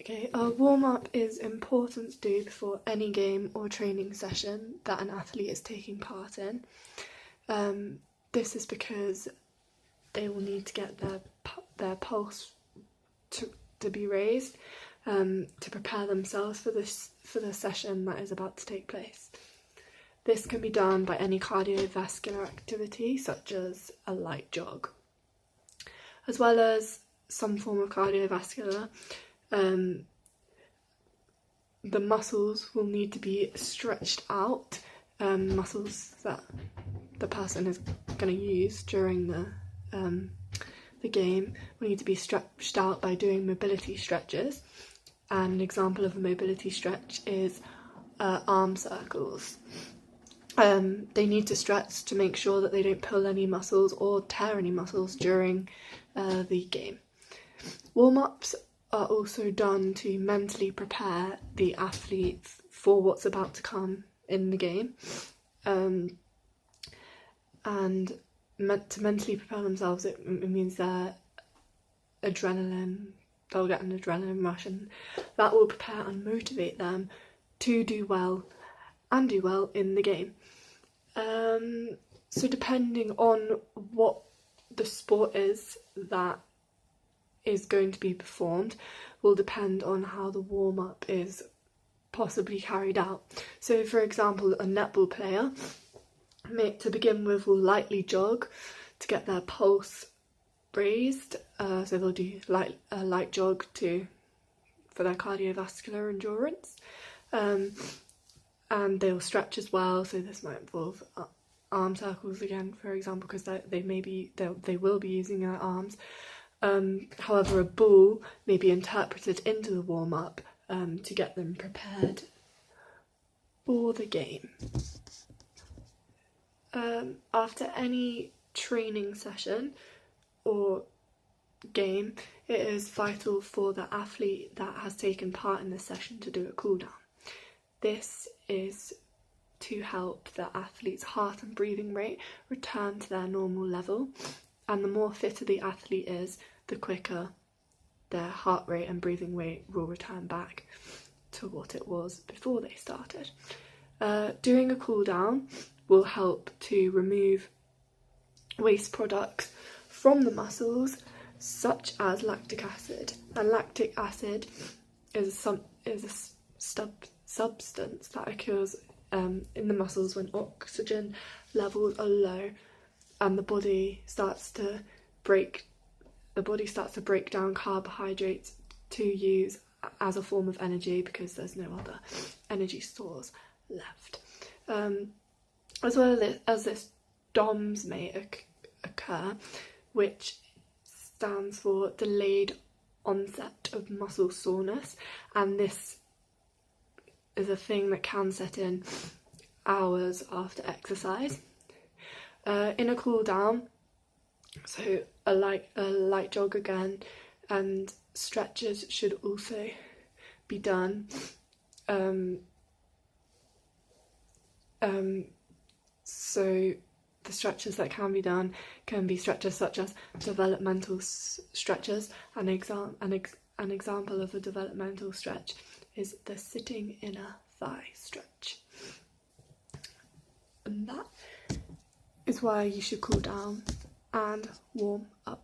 Okay, a warm-up is important to do before any game or training session that an athlete is taking part in. This is because they will need to get their pulse to be raised to prepare themselves for the session that is about to take place. This can be done by any cardiovascular activity such as a light jog, as well as some form of cardiovascular. The muscles will need to be stretched out, muscles that the person is going to use during the game will need to be stretched out by doing mobility stretches. And an example of a mobility stretch is arm circles. They need to stretch to make sure that they don't pull any muscles or tear any muscles during the game. Warm-ups are also done to mentally prepare the athlete for what's about to come in the game, and to mentally prepare themselves, it means they'll get an adrenaline rush, and that will prepare and motivate them to do well in the game. So depending on what the sport is that is going to be performed will depend on how the warm-up is possibly carried out. So for example, a netball player, to begin with, will lightly jog to get their pulse raised, so they'll do a light jog for their cardiovascular endurance, and they'll stretch as well, so this might involve arm circles again, for example, because they will be using their arms. However, a ball may be interpreted into the warm-up to get them prepared for the game. After any training session or game, it is vital for the athlete that has taken part in the session to do a cool down. This is to help the athlete's heart and breathing rate return to their normal level, and the more fitter the athlete is, the quicker their heart rate and breathing rate will return back to what it was before they started. Doing a cool down will help to remove waste products from the muscles, such as lactic acid. And lactic acid is a substance that occurs in the muscles when oxygen levels are low, and the body starts to break down carbohydrates to use as a form of energy because there's no other energy source left. As well as this, DOMS may occur, which stands for delayed onset of muscle soreness, and this is a thing that can set in hours after exercise. In a cool down, so a light jog again, and stretches should also be done. So the stretches that can be done can be stretches such as developmental stretches. An example of a developmental stretch is the sitting inner thigh stretch. And that is why you should cool down and warm up.